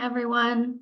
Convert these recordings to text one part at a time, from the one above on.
everyone.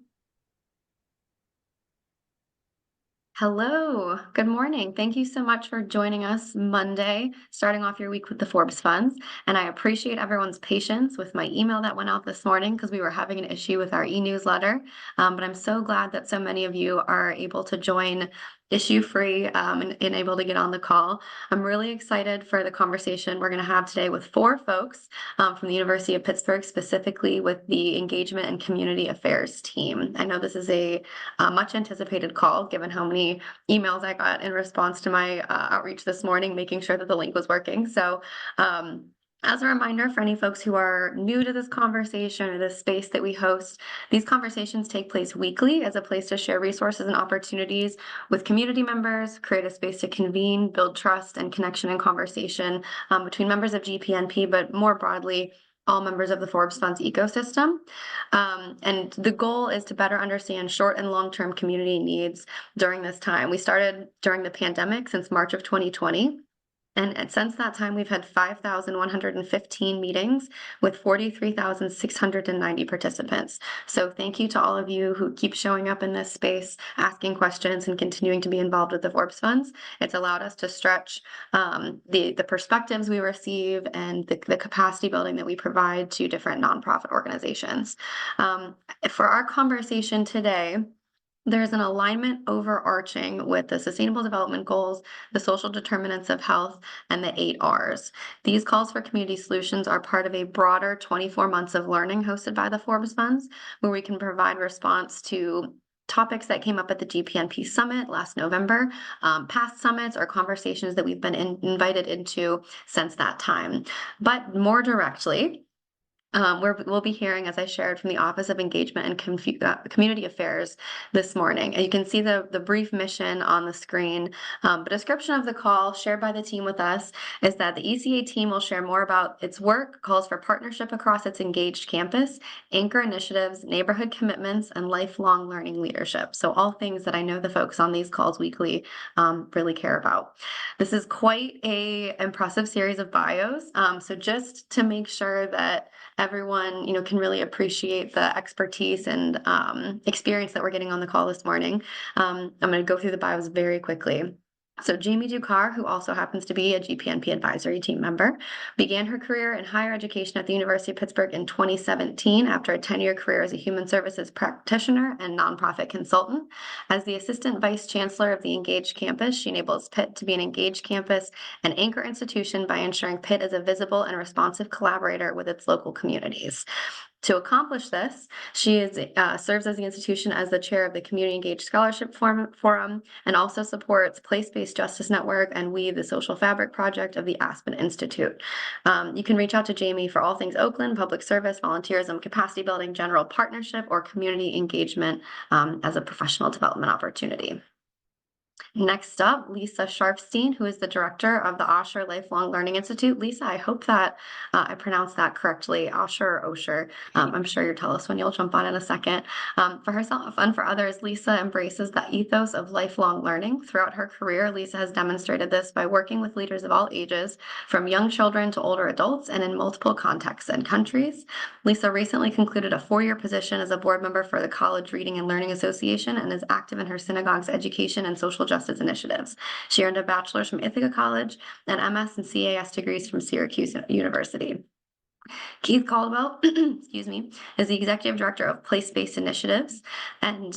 Hello, good morning. Thank you so much for joining us Monday, starting off your week with the Forbes Funds. And I appreciate everyone's patience with my email that went out this morning because we were having an issue with our e-newsletter. But I'm so glad that so many of you are able to join issue-free and able to get on the call. I'm really excited for the conversation we're going to have today with four folks from the University of Pittsburgh, specifically with the Engagement and Community Affairs team. I know this is a much anticipated call, given how many emails I got in response to my outreach this morning, making sure that the link was working. So as a reminder for any folks who are new to this conversation or this space that we host, these conversations take place weekly as a place to share resources and opportunities with community members, create a space to convene, build trust and connection and conversation between members of GPNP, but more broadly, all members of the Forbes Funds ecosystem. And the goal is to better understand short and long-term community needs during this time. We started during the pandemic since March of 2020. And since that time, we've had 5,115 meetings with 43,690 participants. So thank you to all of you who keep showing up in this space, asking questions, and continuing to be involved with the Forbes Funds. It's allowed us to stretch the perspectives we receive and the capacity building that we provide to different nonprofit organizations. For our conversation today, there's an alignment overarching with the Sustainable Development Goals, the social determinants of health, and the 8 Rs. These calls for community solutions are part of a broader 24 months of learning hosted by the Forbes Funds, where we can provide response to topics that came up at the GPNP Summit last November, past summits or conversations that we've been invited into since that time. But more directly, we'll be hearing, as I shared, from the Office of Engagement and Community Affairs this morning. And you can see the brief mission on the screen. A description of the call shared by the team with us is that the ECA team will share more about its work, calls for partnership across its engaged campus, anchor initiatives, neighborhood commitments, and lifelong learning leadership. So all things that I know the folks on these calls weekly really care about. This is quite a impressive series of bios. So just to make sure that everyone, can really appreciate the expertise and experience that we're getting on the call this morning. I'm going to go through the bios very quickly. So Jamie Ducar, who also happens to be a GPNP advisory team member, began her career in higher education at the University of Pittsburgh in 2017 after a 10-year career as a human services practitioner and nonprofit consultant. As the assistant vice chancellor of the Engaged Campus, she enables Pitt to be an engaged campus and anchor institution by ensuring Pitt is a visible and responsive collaborator with its local communities. To accomplish this, she serves as the institution as the chair of the Community Engaged Scholarship Forum and also supports Place-Based Justice Network and We, the Social Fabric Project of the Aspen Institute. You can reach out to Jamie for all things Oakland, public service, volunteerism, capacity building, general partnership, or community engagement as a professional development opportunity. Next up, Lisa Sharfstein, who is the director of the Osher Lifelong Learning Institute. Lisa, I hope that I pronounced that correctly, Osher or Osher. I'm sure you'll tell us when you'll jump on in a second. For herself and for others, Lisa embraces the ethos of lifelong learning. Throughout her career, Lisa has demonstrated this by working with leaders of all ages, from young children to older adults, and in multiple contexts and countries. Lisa recently concluded a 4-year position as a board member for the College Reading and Learning Association and is active in her synagogue's education and social justice initiatives. She earned a bachelor's from Itha College and MS and CAS degrees from Syracuse University. Keith Caldwell, excuse me, is the executive director of Place-Based Initiatives and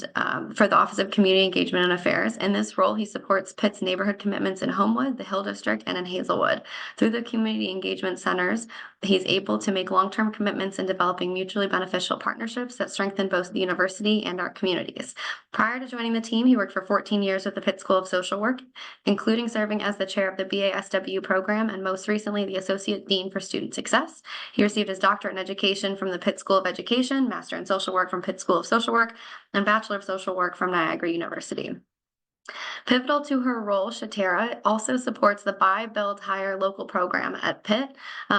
for the Office of Community Engagement and Affairs. In this role, he supports Pitt's neighborhood commitments in Homewood, the Hill District, and in Hazelwood. Through the community engagement centers, he's able to make long-term commitments in developing mutually beneficial partnerships that strengthen both the university and our communities. Prior to joining the team, he worked for 14 years with the Pitt School of Social Work, including serving as the chair of the BASW program and most recently the Associate Dean for Student Success. He received his doctorate in education from the Pitt School of Education, Master in Social Work from Pitt School of Social Work, and Bachelor of Social Work from Niagara University. Pivotal to her role, Shatara also supports the Buy, Build, Hire local program at Pitt.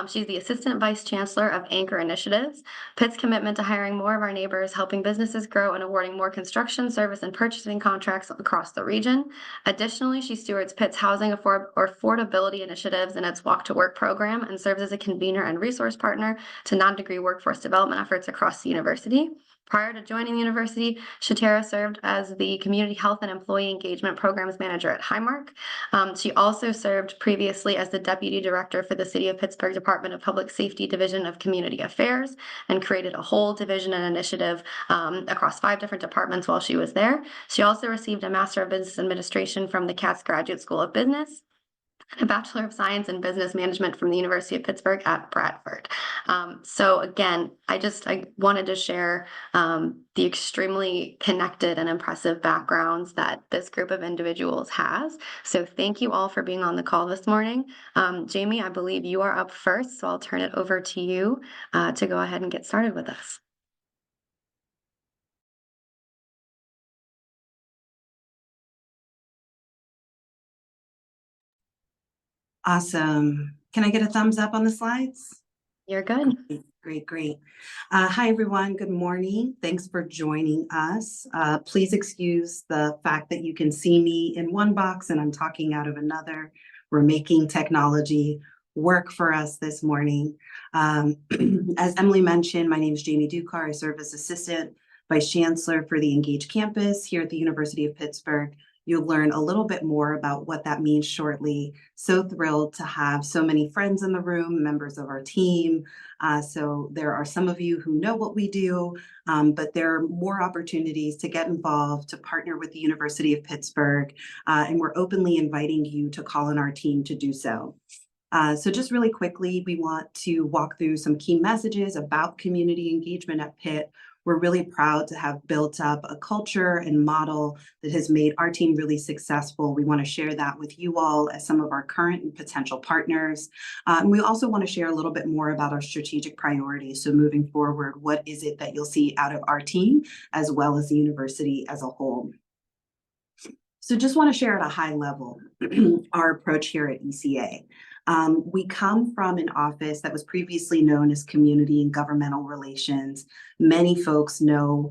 She's the Assistant Vice Chancellor of Anchor Initiatives. Pitt's commitment to hiring more of our neighbors, helping businesses grow, and awarding more construction, service, and purchasing contracts across the region. Additionally, she stewards Pitt's housing affordability initiatives in its Walk to Work program and serves as a convener and resource partner to non-degree workforce development efforts across the university. Prior to joining the university, Shatera served as the Community Health and Employee Engagement Programs Manager at Highmark. She also served previously as the Deputy Director for the City of Pittsburgh Department of Public Safety Division of Community Affairs, and created a whole division and initiative across 5 different departments while she was there. She also received a Master of Business Administration from the Katz Graduate School of Business, a Bachelor of Science in Business Management from the University of Pittsburgh at Bradford. So again, I wanted to share the extremely connected and impressive backgrounds that this group of individuals has. So thank you all for being on the call this morning. Jamie, I believe you are up first, so I'll turn it over to you to go ahead and get started with us. Awesome. Can I get a thumbs up on the slides? You're good. Great. Hi, everyone. Good morning. Thanks for joining us. Please excuse the fact that you can see me in one box and I'm talking out of another. We're making technology work for us this morning. As Emily mentioned, my name is Jamie Dukar. I serve as Assistant Vice Chancellor for the Engage Campus here at the University of Pittsburgh. You'll learn a little bit more about what that means shortly. So thrilled to have so many friends in the room, members of our team. So there are some of you who know what we do, but there are more opportunities to get involved, to partner with the University of Pittsburgh, and we're openly inviting you to call on our team to do so. So just really quickly, we want to walk through some key messages about community engagement at Pitt. We're really proud to have built up a culture and model that has made our team really successful. We want to share that with you all as some of our current and potential partners. And we also want to share a little bit more about our strategic priorities. So moving forward, what is it that you'll see out of our team as well as the university as a whole? So just want to share at a high level our approach here at ECA. We come from an office that was previously known as Community and Governmental Relations. Many folks know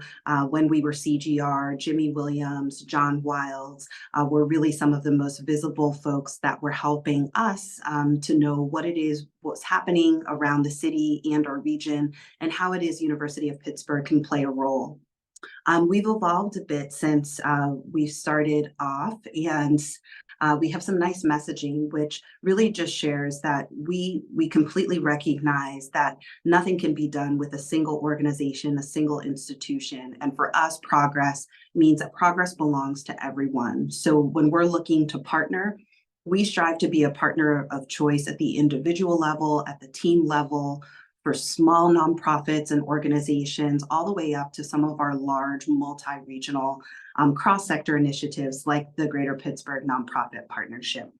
when we were CGR, Jimmy Williams, John Wiles were really some of the most visible folks that were helping us to know what it is, what's happening around the city and our region, and how it is University of Pittsburgh can play a role. We've evolved a bit since we started off, and we have some nice messaging, which really just shares that we completely recognize that nothing can be done with a single organization, a single institution. And for us, progress means that progress belongs to everyone. So when we're looking to partner, we strive to be a partner of choice at the individual level, at the team level, for small nonprofits and organizations, all the way up to some of our large multi-regional cross-sector initiatives like the Greater Pittsburgh Nonprofit Partnership.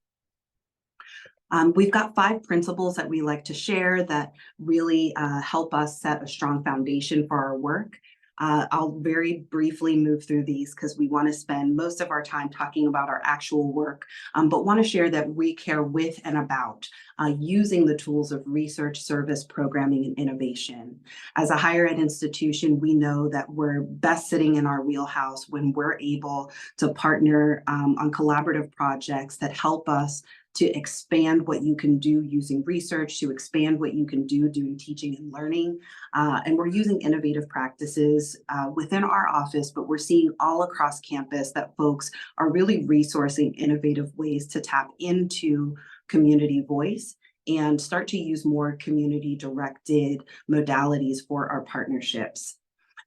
We've got 5 principles that we like to share that really help us set a strong foundation for our work. I'll very briefly move through these because we want to spend most of our time talking about our actual work, but want to share that we care with and about using the tools of research, service, programming, and innovation. As a higher ed institution, we know that we're best sitting in our wheelhouse when we're able to partner on collaborative projects that help us to expand what you can do using research, to expand what you can do doing teaching and learning. And we're using innovative practices within our office, but we're seeing all across campus that folks are really resourcing innovative ways to tap into community voice and start to use more community-directed modalities for our partnerships.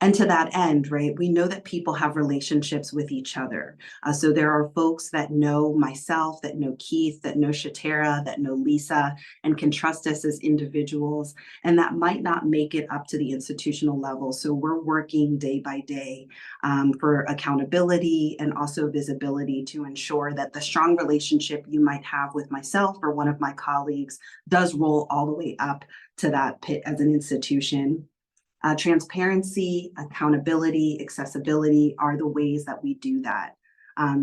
And to that end, right, we know that people have relationships with each other. So there are folks that know myself, that know Keith, that know Shatera, that know Lisa, and can trust us as individuals. And that might not make it up to the institutional level. So we're working day by day for accountability and also visibility to ensure that the strong relationship you might have with myself or one of my colleagues does roll all the way up to that Pitt as an institution. Transparency, accountability, accessibility are the ways that we do that.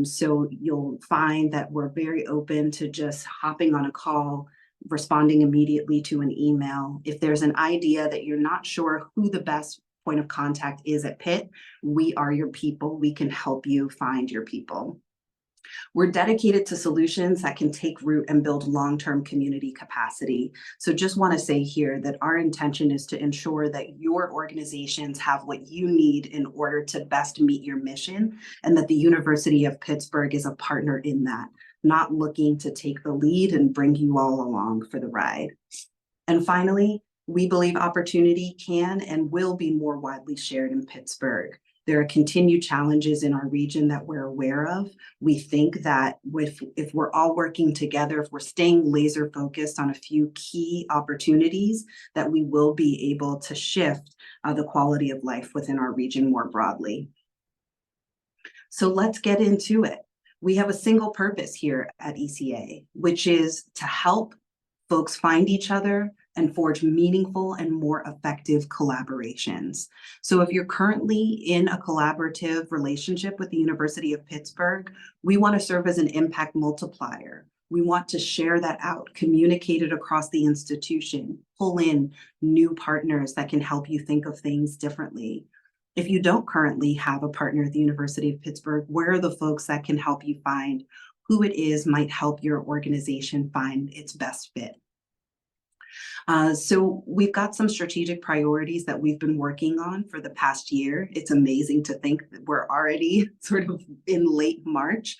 So you'll find that we're very open to just hopping on a call, responding immediately to an email. If there's an idea that you're not sure who the best point of contact is at Pitt, we are your people. We can help you find your people. We're dedicated to solutions that can take root and build long-term community capacity. So just want to say here that our intention is to ensure that your organizations have what you need in order to best meet your mission, and that the University of Pittsburgh is a partner in that, not looking to take the lead and bring you all along for the ride. And finally, we believe opportunity can and will be more widely shared in Pittsburgh. There are continued challenges in our region that we're aware of. We think that if we're all working together, if we're staying laser focused on a few key opportunities, that we will be able to shift the quality of life within our region more broadly. So let's get into it. We have a single purpose here at ECA, which is to help folks find each other and forge meaningful and more effective collaborations. So if you're currently in a collaborative relationship with the University of Pittsburgh, we want to serve as an impact multiplier. We want to share that out, communicate it across the institution, pull in new partners that can help you think of things differently. If you don't currently have a partner at the University of Pittsburgh, where are the folks that can help you find who it is might help your organization find its best fit? So we've got some strategic priorities that we've been working on for the past year. It's amazing to think that we're already sort of in late March.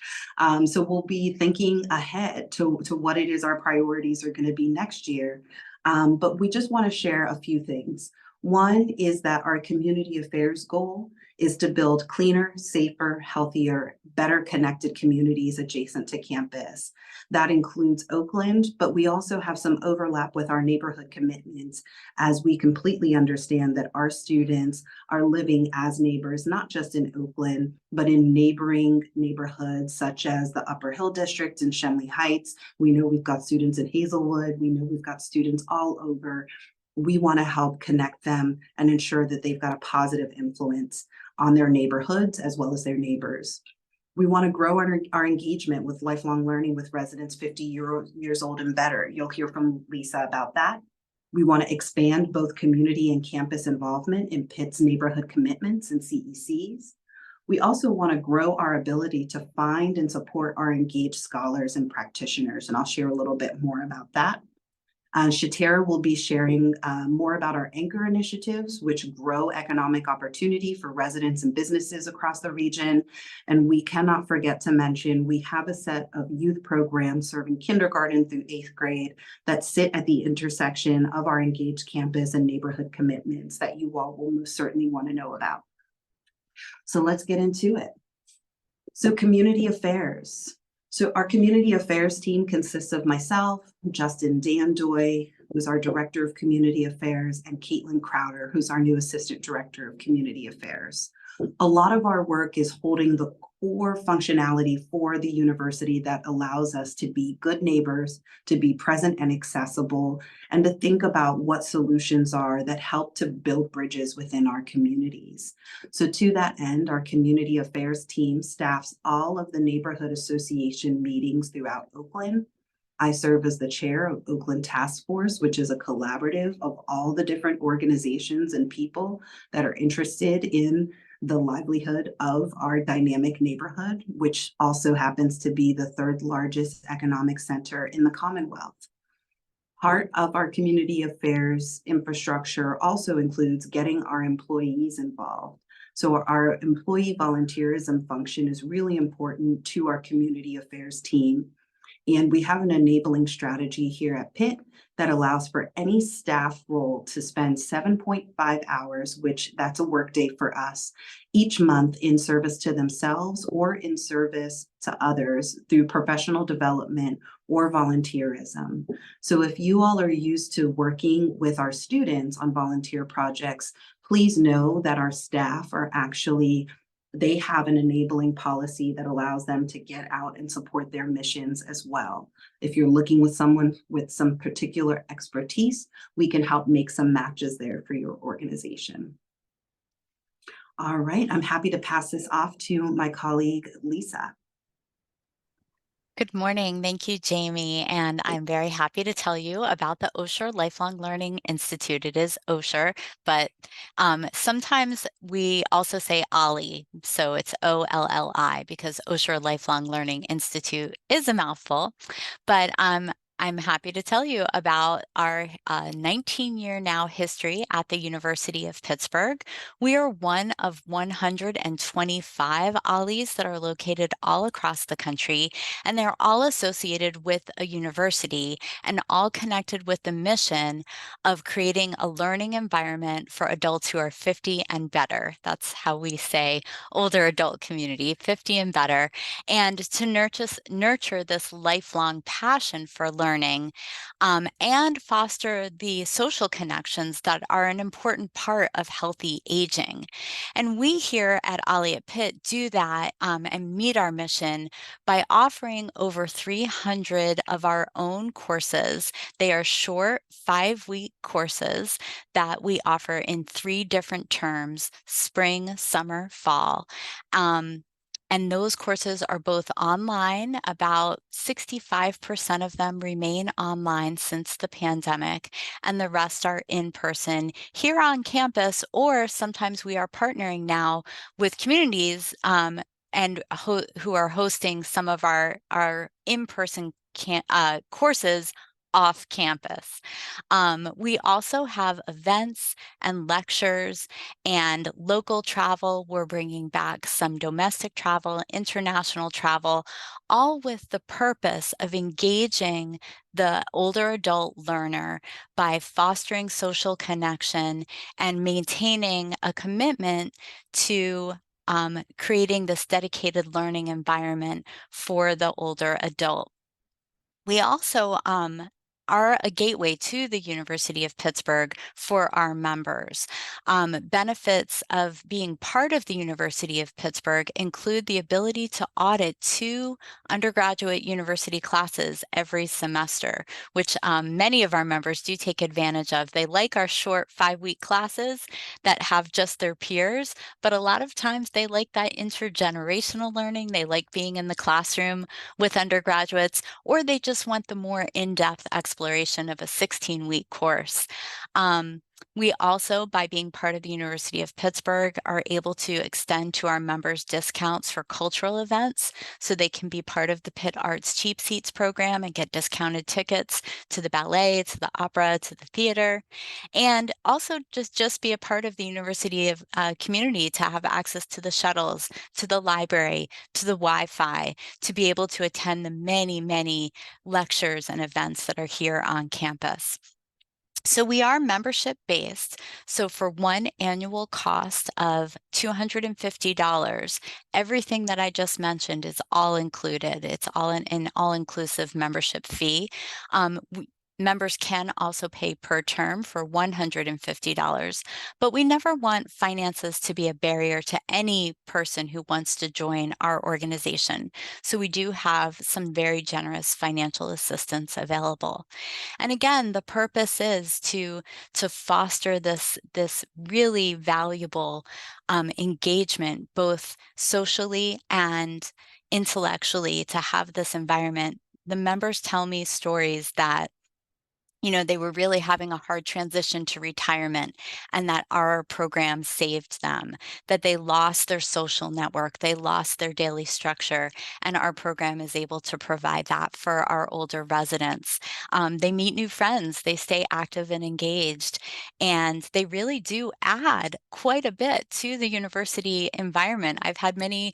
So we'll be thinking ahead to what it is our priorities are going to be next year. But we just want to share a few things. One is that our community affairs goal is to build cleaner, safer, healthier, better connected communities adjacent to campus. That includes Oakland, but we also have some overlap with our neighborhood commitments, as we completely understand that our students are living as neighbors, not just in Oakland, but in neighboring neighborhoods such as the Upper Hill District and Shenley Heights. We know we've got students in Hazelwood. We know we've got students all over. We want to help connect them and ensure that they've got a positive influence on their neighborhoods as well as their neighbors. We want to grow our engagement with lifelong learning with residents 50 years old and better. You'll hear from Lisa about that. We want to expand both community and campus involvement in Pitt's neighborhood commitments and CECs. We also want to grow our ability to find and support our engaged scholars and practitioners, and I'll share a little bit more about that. Shatera will be sharing more about our anchor initiatives, which grow economic opportunity for residents and businesses across the region. And we cannot forget to mention, we have a set of youth programs serving kindergarten through 8th grade that sit at the intersection of our engaged campus and neighborhood commitments that you all will most certainly want to know about. So let's get into it. So community affairs. So our community affairs team consists of myself, Justin Dandoy, who's our director of community affairs, and Caitlin Crowder, who's our new assistant director of community affairs. A lot of our work is holding the core functionality for the university that allows us to be good neighbors, to be present and accessible, and to think about what solutions are that help to build bridges within our communities. So to that end, our community affairs team staffs all of the neighborhood association meetings throughout Oakland. I serve as the chair of Oakland Task Force, which is a collaborative of all the different organizations and people that are interested in the livelihood of our dynamic neighborhood, which also happens to be the third largest economic center in the Commonwealth. Part of our community affairs infrastructure also includes getting our employees involved. So our employee volunteerism function is really important to our community affairs team. And we have an enabling strategy here at Pitt that allows for any staff role to spend 7.5 hours, which that's a work day for us, each month in service to themselves or in service to others through professional development or volunteerism. So if you all are used to working with our students on volunteer projects, please know that our staff are actually they have an enabling policy that allows them to get out and support their missions as well. If you're looking with someone with some particular expertise, we can help make some matches there for your organization. All right, I'm happy to pass this off to my colleague, Lisa. Good morning. Thank you, Jamie. And I'm very happy to tell you about the Osher Lifelong Learning Institute. It is Osher, but sometimes we also say OLLI. So it's OLLI because Osher Lifelong Learning Institute is a mouthful. But I'm happy to tell you about our 19-year now history at the University of Pittsburgh. We are one of 125 OLLIs that are located all across the country, and they're all associated with a university and all connected with the mission of creating a learning environment for adults who are 50 and better. That's how we say older adult community, 50 and better, and to nurture this lifelong passion for learning, and foster the social connections that are an important part of healthy aging. And we here at Ollie at Pitt do that, and meet our mission by offering over 300 of our own courses. They are short 5-week courses that we offer in 3 different terms: spring, summer, fall. Um, and those courses are both online. About 65% of them remain online since the pandemic, and the rest are in person here on campus, or sometimes we are partnering now with communities, and who are hosting some of our in-person courses off campus. We also have events and lectures and local travel. We're bringing back some domestic travel, international travel, all with the purpose of engaging the older adult learner by fostering social connection and maintaining a commitment to creating this dedicated learning environment for the older adult. We also are a gateway to the University of Pittsburgh for our members. Benefits of being part of the University of Pittsburgh include the ability to audit 2 undergraduate university classes every semester, which many of our members do take advantage of. They like our short 5-week classes that have just their peers, but a lot of times they like that intergenerational learning. They like being in the classroom with undergraduates, or they just want the more in-depth exploration of a 16-week course. We also, by being part of the University of Pittsburgh, are able to extend to our members discounts for cultural events, so they can be part of the Pitt Arts Cheap Seats program and get discounted tickets to the ballet, to the opera, to the theater, and also just be a part of the university of community, to have access to the shuttles, to the library, to the Wi-Fi, to be able to attend the many, many lectures and events that are here on campus. So we are membership based. So for one annual cost of $250, everything that I just mentioned is all included. It's all in an all-inclusive membership fee. Members can also pay per term for $150, but we never want finances to be a barrier to any person who wants to join our organization. So we do have some very generous financial assistance available. And again, the purpose is to foster this really valuable engagement, both socially and intellectually, to have this environment. The members tell me stories that, they were really having a hard transition to retirement, and that our program saved them, that they lost their social network, they lost their daily structure, and our program is able to provide that for our older residents. They meet new friends, they stay active and engaged, and they really do add quite a bit to the university environment. I've had many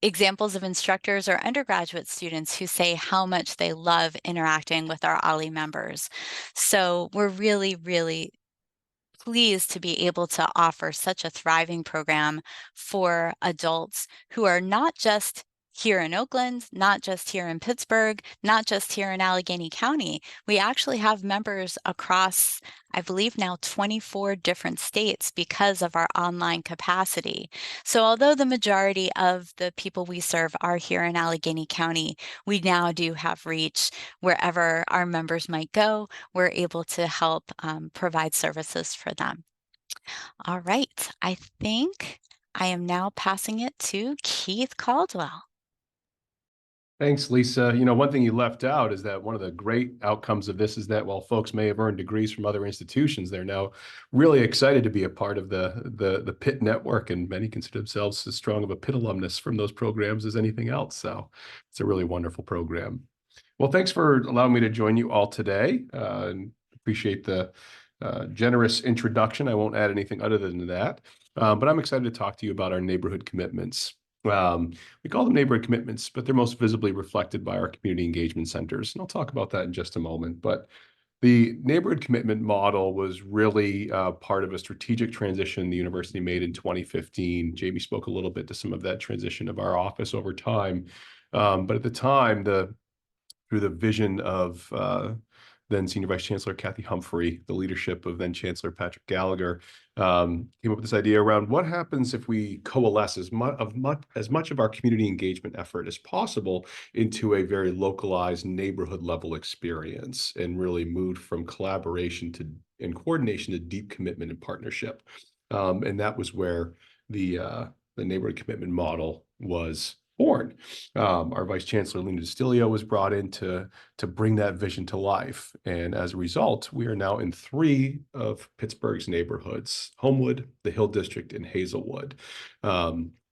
examples of instructors or undergraduate students who say how much they love interacting with our OLLI members. So we're really, really pleased to be able to offer such a thriving program for adults who are not just here in Oakland, not just here in Pittsburgh, not just here in Allegheny County. We actually have members across, I believe now, 24 different states because of our online capacity. So although the majority of the people we serve are here in Allegheny County, we now do have reach wherever our members might go. We're able to help provide services for them. All right, I think I am now passing it to Keith Caldwell. Thanks, Lisa. You know, one thing you left out is that one of the great outcomes of this is that while folks may have earned degrees from other institutions, they're now really excited to be a part of the Pitt network, and many consider themselves as strong of a Pitt alumnus from those programs as anything else. So it's a really wonderful program. Well, thanks for allowing me to join you all today. And appreciate the generous introduction. I won't add anything other than that, but I'm excited to talk to you about our neighborhood commitments. We call them neighborhood commitments, but they're most visibly reflected by our community engagement centers. And I'll talk about that in just a moment. But the neighborhood commitment model was really part of a strategic transition the university made in 2015. Jamie spoke a little bit to some of that transition of our office over time. But at the time, through the vision of then Senior Vice Chancellor Kathy Humphrey, the leadership of then Chancellor Patrick Gallagher, came up with this idea around what happens if we coalesce as much of our community engagement effort as possible into a very localized neighborhood level experience, and really moved from collaboration to and coordination to deep commitment and partnership. And that was where the neighborhood commitment model was born. Our Vice Chancellor, Lena Distilio, was brought in to bring that vision to life. And as a result, we are now in 3 of Pittsburgh's neighborhoods: Homewood, the Hill District, and Hazelwood.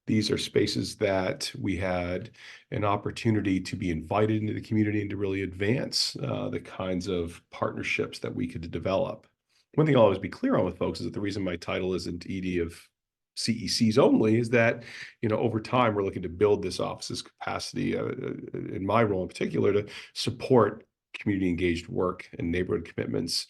These are spaces that we had an opportunity to be invited into the community and to really advance the kinds of partnerships that we could develop. One thing I'll always be clear on with folks is that the reason my title isn't ED of CECs only is that, you know, over time, we're looking to build this office's capacity, in my role in particular, to support community engaged work and neighborhood commitments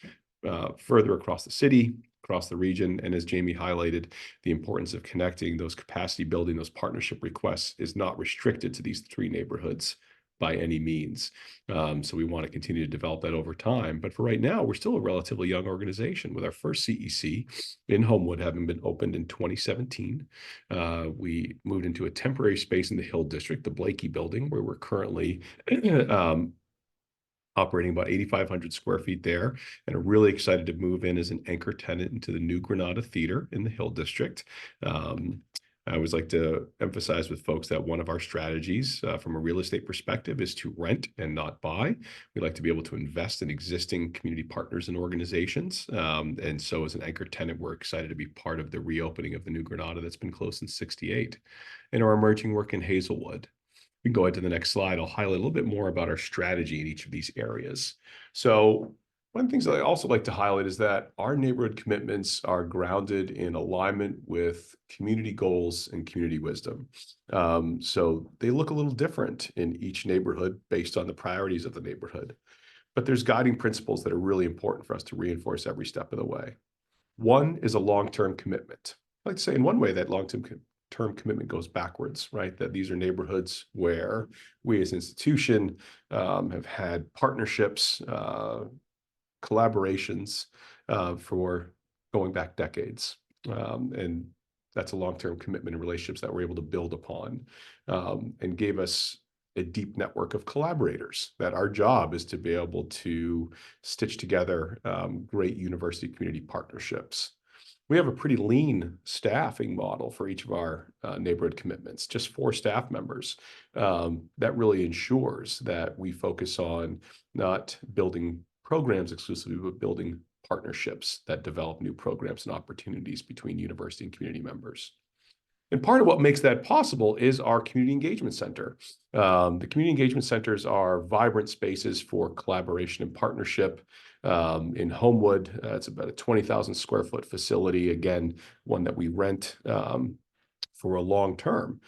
further across the city, across the region. And as Jamie highlighted, the importance of connecting those capacity building, those partnership requests is not restricted to these 3 neighborhoods by any means. So we want to continue to develop that over time. But for right now, we're still a relatively young organization, with our first CEC in Homewood having been opened in 2017. We moved into a temporary space in the Hill District, the Blakey Building, where we're currently operating about 8,500 square feet there, and are really excited to move in as an anchor tenant into the new Granada Theater in the Hill District. I always like to emphasize with folks that one of our strategies from a real estate perspective is to rent and not buy. We like to be able to invest in existing community partners and organizations. And so as an anchor tenant, we're excited to be part of the reopening of the new Granada that's been closed since '68. And our emerging work in Hazelwood. We can go ahead to the next slide. I'll highlight a little bit more about our strategy in each of these areas. So one of the things that I also like to highlight is that our neighborhood commitments are grounded in alignment with community goals and community wisdom. So they look a little different in each neighborhood based on the priorities of the neighborhood. But there's guiding principles that are really important for us to reinforce every step of the way. One is a long-term commitment. I'd like to say in one way that long-term commitment goes backwards, right? That these are neighborhoods where we as an institution have had partnerships, collaborations for going back decades. And that's a long-term commitment and relationships that we're able to build upon, and gave us a deep network of collaborators that our job is to be able to stitch together great university community partnerships. We have a pretty lean staffing model for each of our neighborhood commitments, just 4 staff members. That really ensures that we focus on not building programs exclusively, but building partnerships that develop new programs and opportunities between university and community members. And part of what makes that possible is our community engagement center. The community engagement centers are vibrant spaces for collaboration and partnership. In Homewood, it's about a 20,000 square foot facility, again, one that we rent for a long term.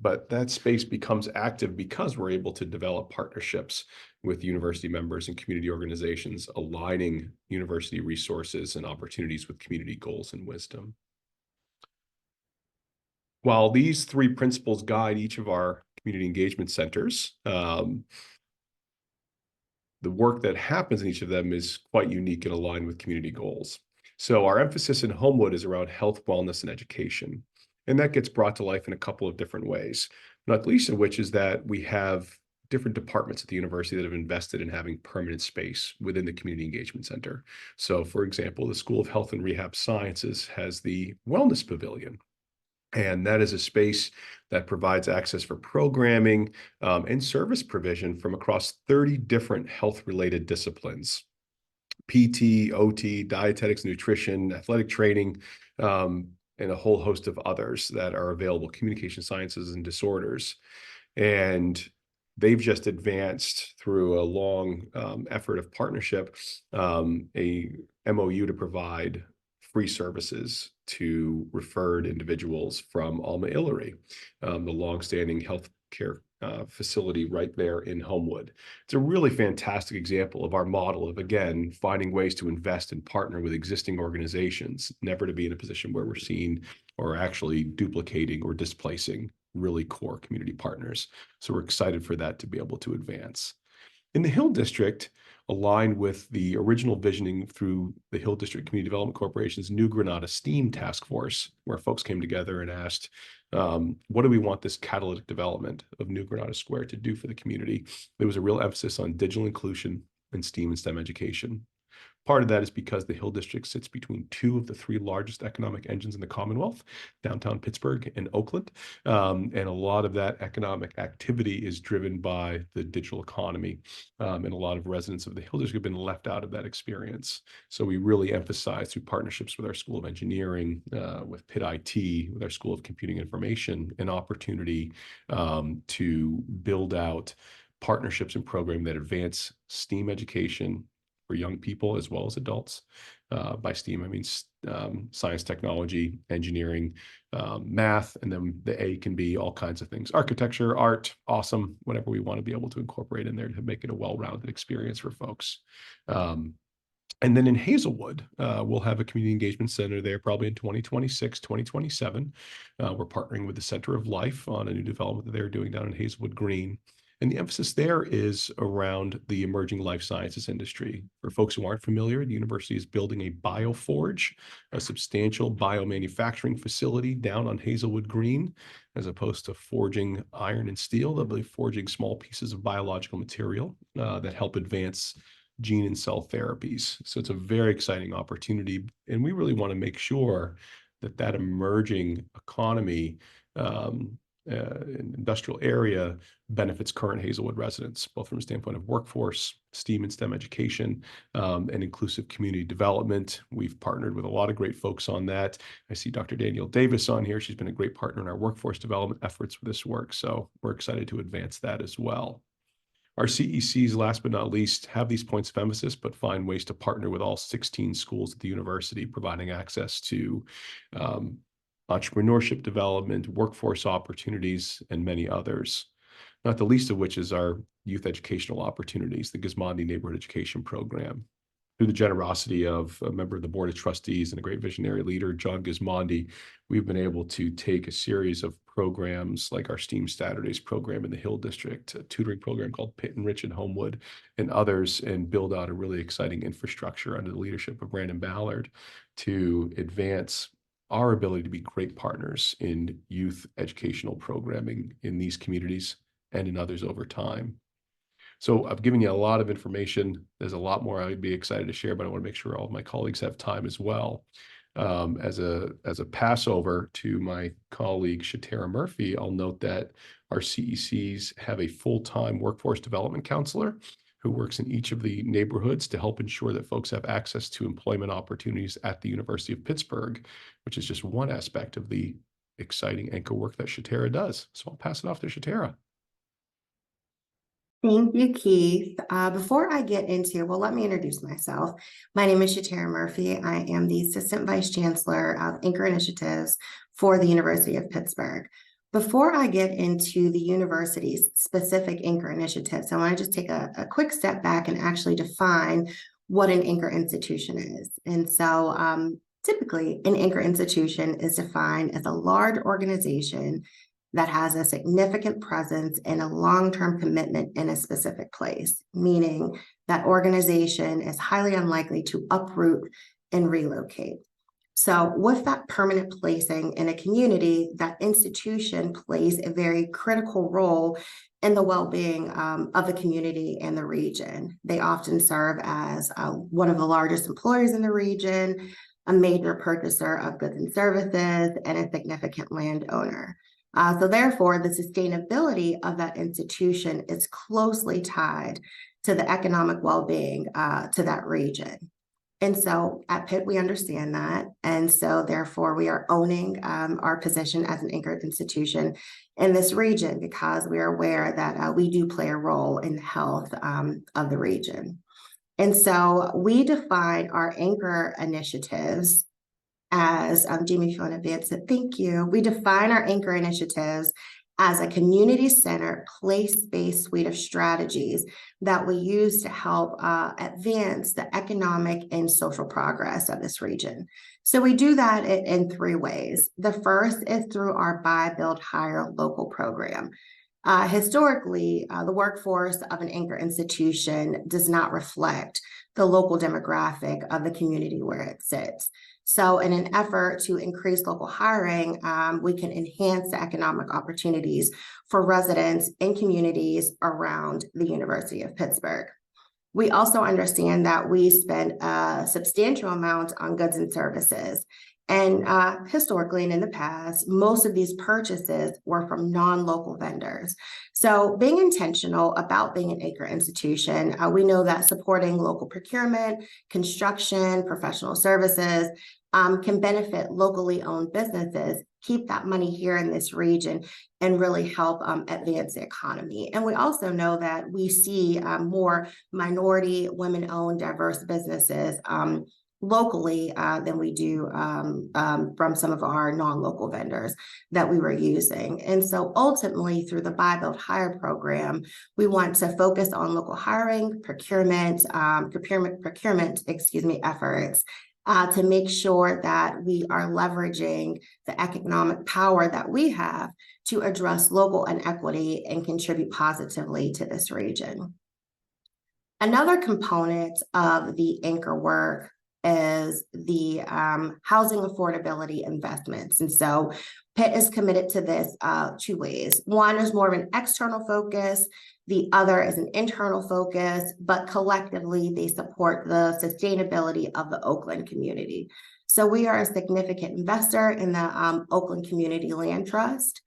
But that space becomes active because we're able to develop partnerships with university members and community organizations, aligning university resources and opportunities with community goals and wisdom. While these 3 principles guide each of our community engagement centers, the work that happens in each of them is quite unique and aligned with community goals. So our emphasis in Homewood is around health, wellness, and education. And that gets brought to life in a couple of different ways, not least of which is that we have different departments at the university that have invested in having permanent space within the community engagement center. So for example, the School of Health and Rehab Sciences has the Wellness Pavilion. And that is a space that provides access for programming and service provision from across 30 different health-related disciplines: PT, OT, dietetics, nutrition, athletic training, and a whole host of others that are available, communication sciences and disorders. And they've just advanced through a long effort of partnership, a MOU to provide free services to referred individuals from Alma Illyri, the longstanding healthcare facility right there in Homewood. It's a really fantastic example of our model of, again, finding ways to invest and partner with existing organizations, never to be in a position where we're seeing or actually duplicating or displacing really core community partners. So we're excited for that to be able to advance. In the Hill District, aligned with the original visioning through the Hill District Community Development Corporation's New Granada STEAM Task Force, where folks came together and asked, what do we want this catalytic development of New Granada Square to do for the community? There was a real emphasis on digital inclusion and STEAM and STEM education. Part of that is because the Hill District sits between two of the three largest economic engines in the Commonwealth, downtown Pittsburgh and Oakland. And a lot of that economic activity is driven by the digital economy. And a lot of residents of the Hill District have been left out of that experience. So we really emphasize through partnerships with our School of Engineering, with Pitt IT, with our School of Computing Information, an opportunity to build out partnerships and programs that advance STEAM education for young people as well as adults. By STEAM, I mean science, technology, engineering, math, and then the A can be all kinds of things: architecture, art, awesome, whatever we want to be able to incorporate in there to make it a well-rounded experience for folks. And then in Hazelwood, we'll have a community engagement center there probably in 2026, 2027. We're partnering with the Center of Life on a new development that they're doing down in Hazelwood Green. And the emphasis there is around the emerging life sciences industry. For folks who aren't familiar, the university is building a bioforge, a substantial biomanufacturing facility down on Hazelwood Green. As opposed to forging iron and steel, they'll be forging small pieces of biological material that help advance gene and cell therapies. So it's a very exciting opportunity. And we really want to make sure that that emerging economy, industrial area benefits current Hazelwood residents, both from a standpoint of workforce, STEAM and STEM education, and inclusive community development. We've partnered with a lot of great folks on that. I see Dr. Danielle Davis on here. She's been a great partner in our workforce development efforts with this work. So we're excited to advance that as well. Our CECs, last but not least, have these points of emphasis, but find ways to partner with all 16 schools at the university, providing access to entrepreneurship development, workforce opportunities, and many others, not the least of which is our youth educational opportunities, the Gismondi Neighborhood Education Program. Through the generosity of a member of the Board of Trustees and a great visionary leader, John Gismondi, we've been able to take a series of programs like our STEAM Saturdays program in the Hill District, a tutoring program called Pitt and Rich in Homewood, and others, and build out a really exciting infrastructure under the leadership of Brandon Ballard to advance our ability to be great partners in youth educational programming in these communities and in others over time. So I've given you a lot of information. There's a lot more I'd be excited to share, but I want to make sure all of my colleagues have time as well. As a passover to my colleague Shatara Murphy, I'll note that our CECs have a full-time workforce development counselor who works in each of the neighborhoods to help ensure that folks have access to employment opportunities at the University of Pittsburgh, which is just one aspect of the exciting anchor work that Shatara does. So I'll pass it off to Shatara. Thank you, Keith. Before I get into, well, let me introduce myself. My name is Shatara Murphy. I am the Assistant Vice Chancellor of Anchor Initiatives for the University of Pittsburgh. Before I get into the university's specific anchor initiatives, I want to just take a quick step back and actually define what an anchor institution is. And so typically, an anchor institution is defined as a large organization that has a significant presence and a long-term commitment in a specific place, meaning that organization is highly unlikely to uproot and relocate. So with that permanent placing in a community, that institution plays a very critical role in the well-being of the community and the region. They often serve as one of the largest employers in the region, a major purchaser of goods and services, and a significant landowner. So therefore, the sustainability of that institution is closely tied to the economic well-being to that region. And so at Pitt, we understand that. And so therefore, we are owning our position as an anchored institution in this region because we are aware that we do play a role in the health of the region. And so we define our anchor initiatives as, Jamie, if you want to advance it, thank you. We define our anchor initiatives as a community-centered, place-based suite of strategies that we use to help advance the economic and social progress of this region. So we do that in three ways. The first is through our Buy, Build, Hire local program. Historically, the workforce of an anchor institution does not reflect the local demographic of the community where it sits. So in an effort to increase local hiring, we can enhance the economic opportunities for residents in communities around the University of Pittsburgh. We also understand that we spend a substantial amount on goods and services. And historically and in the past, most of these purchases were from non-local vendors. So being intentional about being an anchor institution, we know that supporting local procurement, construction, professional services can benefit locally owned businesses, keep that money here in this region, and really help advance the economy. And we also know that we see more minority, women-owned, diverse businesses locally than we do from some of our non-local vendors that we were using. And so ultimately through the Buy, Build, Hire program, we want to focus on local hiring, procurement efforts to make sure that we are leveraging the economic power that we have to address local inequity and contribute positively to this region. Another component of the anchor work is the housing affordability investments. And so Pitt is committed to this two ways. One is more of an external focus. The other is an internal focus, but collectively they support the sustainability of the Oakland community. So we are a significant investor in the Oakland Community Land Trust.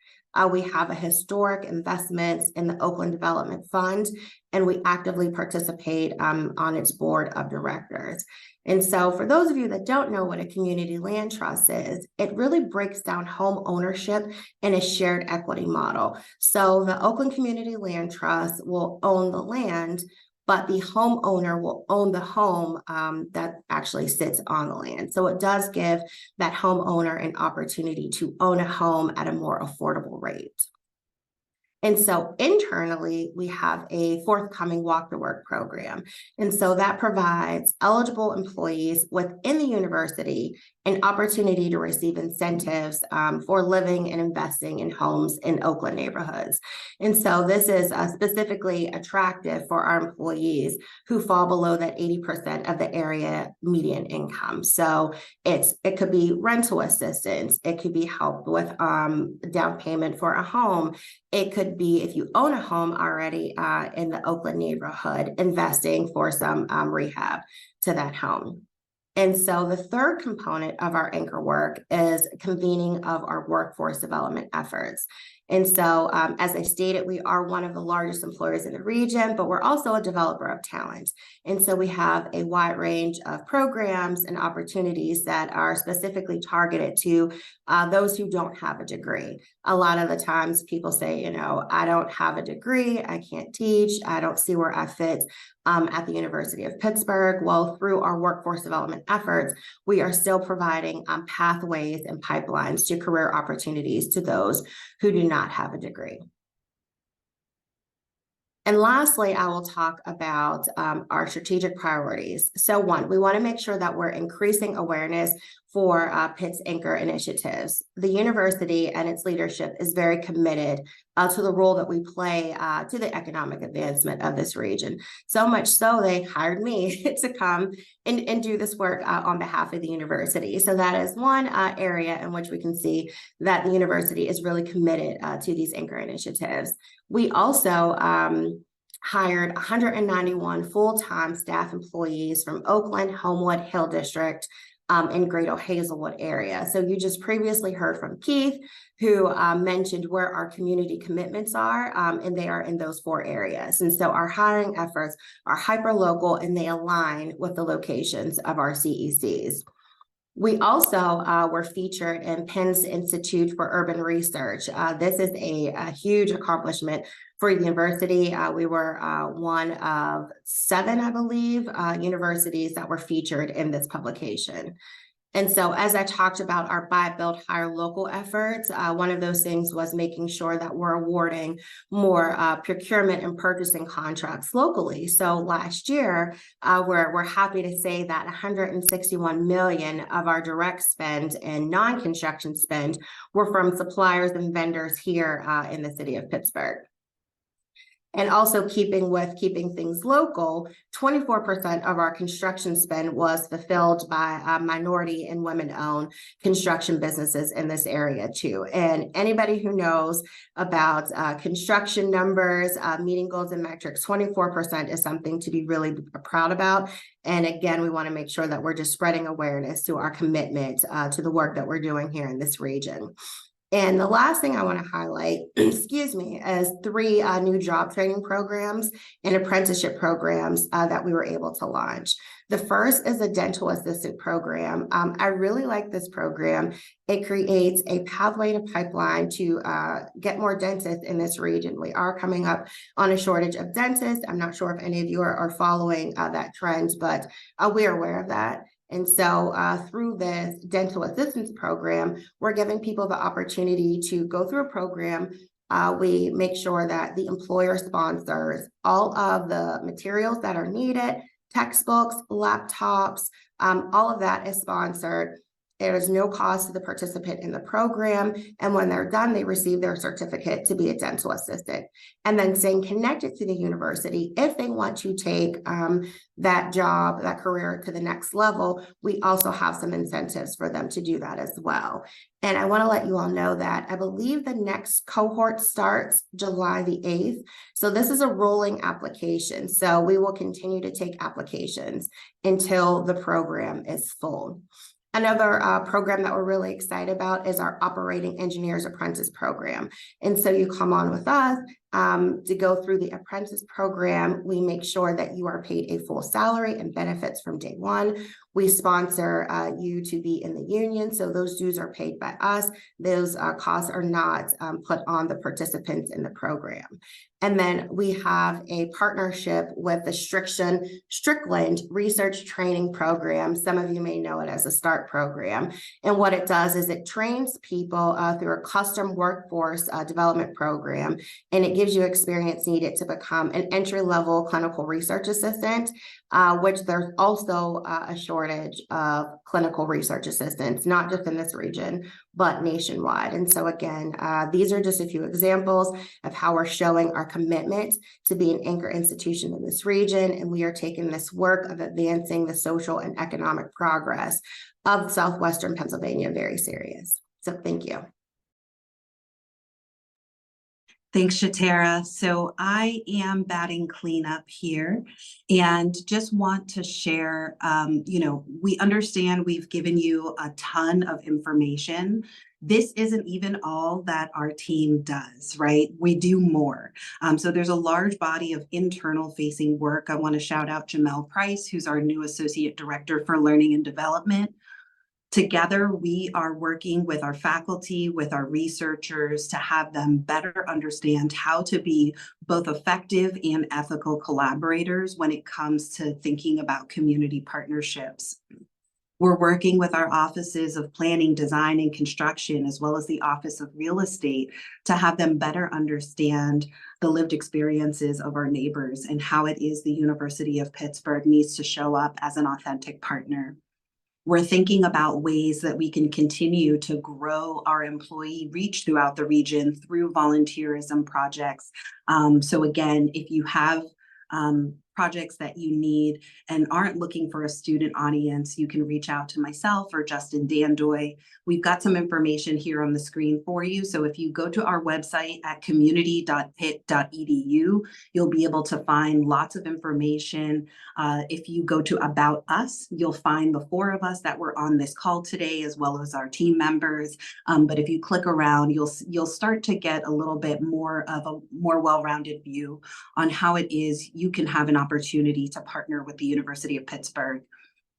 We have a historic investments in the Oakland Development Fund, and we actively participate on its board of directors. And so for those of you that don't know what a community land trust is, it really breaks down home ownership in a shared equity model. So the Oakland Community Land Trust will own the land, but the homeowner will own the home that actually sits on the land. So it does give that homeowner an opportunity to own a home at a more affordable rate. And so internally, we have a forthcoming Walk to Work program. And so that provides eligible employees within the university an opportunity to receive incentives for living and investing in homes in Oakland neighborhoods. And so this is specifically attractive for our employees who fall below that 80% of the area median income. So it could be rental assistance, it could be help with down payment for a home. It could be if you own a home already in the Oakland neighborhood, investing for some rehab to that home. And so the third component of our anchor work is convening of our workforce development efforts. And so, as I stated, we are one of the largest employers in the region, but we're also a developer of talent. And so we have a wide range of programs and opportunities that are specifically targeted to those who don't have a degree. A lot of the times people say, you know, I don't have a degree, I can't teach, I don't see where I fit at the University of Pittsburgh. Well, through our workforce development efforts, we are still providing pathways and pipelines to career opportunities to those who do not have a degree. And lastly, I will talk about our strategic priorities. So one, we want to make sure that we're increasing awareness for Pitt's anchor initiatives. The university and its leadership is very committed to the role that we play to the economic advancement of this region. So much so they hired me to come and do this work on behalf of the university. So that is one area in which we can see that the university is really committed to these anchor initiatives. We also hired 191 full-time staff employees from Oakland, Homewood, Hill District, in Greater Hazelwood area. So you just previously heard from Keith, who mentioned where our community commitments are, and they are in those 4 areas. And so our hiring efforts are hyper-local, and they align with the locations of our CECs. We also were featured in Penn's Institute for Urban Research. This is a huge accomplishment for the university. We were one of 7, I believe, universities that were featured in this publication. And so as I talked about our buy, build, hire local efforts, one of those things was making sure that we're awarding more procurement and purchasing contracts locally. So last year, we're happy to say that 161 million of our direct spend and non-construction spend were from suppliers and vendors here in the city of Pittsburgh. And also keeping things local, 24% of our construction spend was fulfilled by minority and women-owned construction businesses in this area too. And anybody who knows about construction numbers, meeting goals and metrics, 24% is something to be really proud about. And again, we want to make sure that we're just spreading awareness to our commitment to the work that we're doing here in this region. And the last thing I want to highlight, excuse me, is 3 new job training programs and apprenticeship programs that we were able to launch. The first is a dental assistant program. I really like this program. It creates a pathway to pipeline to get more dentists in this region. We are coming up on a shortage of dentists. I'm not sure if any of you are following that trend, but we're aware of that. And so through this dental assistance program, we're giving people the opportunity to go through a program. We make sure that the employer sponsors all of the materials that are needed, textbooks, laptops, all of that is sponsored. There is no cost to the participant in the program. And when they're done, they receive their certificate to be a dental assistant. And then staying connected to the university, if they want to take that job, that career to the next level, we also have some incentives for them to do that as well. And I want to let you all know that I believe the next cohort starts July the 8th. So this is a rolling application. So we will continue to take applications until the program is full. Another program that we're really excited about is our Operating Engineers Apprentice program. And so you come on with us to go through the apprentice program. We make sure that you are paid a full salary and benefits from day one. We sponsor you to be in the union. So those dues are paid by us. Those costs are not put on the participants in the program. And then we have a partnership with the Strickland Research Training Program. Some of you may know it as a START program. And what it does is it trains people through a custom workforce development program. And it gives you experience needed to become an entry-level clinical research assistant, which there's also a shortage of clinical research assistants, not just in this region, but nationwide. And so again, these are just a few examples of how we're showing our commitment to be an anchor institution in this region. And we are taking this work of advancing the social and economic progress of Southwestern Pennsylvania very serious. So thank you. Thanks, Shatara. So I am batting cleanup here and just want to share, we understand we've given you a ton of information. This isn't even all that our team does, right? We do more. So there's a large body of internal facing work. I want to shout out Jamel Price, who's our new Associate Director for Learning and Development. Together, we are working with our faculty, with our researchers to have them better understand how to be both effective and ethical collaborators when it comes to thinking about community partnerships. We're working with our offices of planning, design, and construction, as well as the Office of Real Estate, to have them better understand the lived experiences of our neighbors and how it is the University of Pittsburgh needs to show up as an authentic partner. We're thinking about ways that we can continue to grow our employee reach throughout the region through volunteerism projects. So again, if you have projects that you need and aren't looking for a student audience, you can reach out to myself or Justin Dandoy. We've got some information here on the screen for you. So if you go to our website at community.pitt.edu, you'll be able to find lots of information. If you go to About Us, you'll find the 4 of us that were on this call today, as well as our team members. But if you click around, you'll start to get a little bit more of a more well-rounded view on how it is you can have an opportunity to partner with the University of Pittsburgh.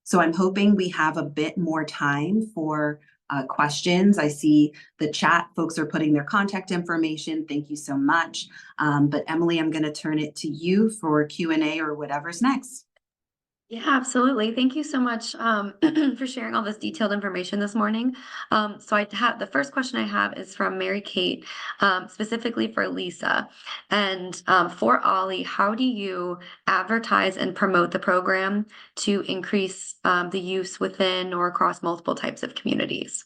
So I'm hoping we have a bit more time for questions. I see the chat, folks are putting their contact information. Thank you so much. But Emily, I'm going to turn it to you for Q&A or whatever's next. Yeah, absolutely. Thank you so much for sharing all this detailed information this morning. So I have the first question I have is from Mary Kate, specifically for Lisa. And for Ollie, how do you advertise and promote the program to increase the use within or across multiple types of communities?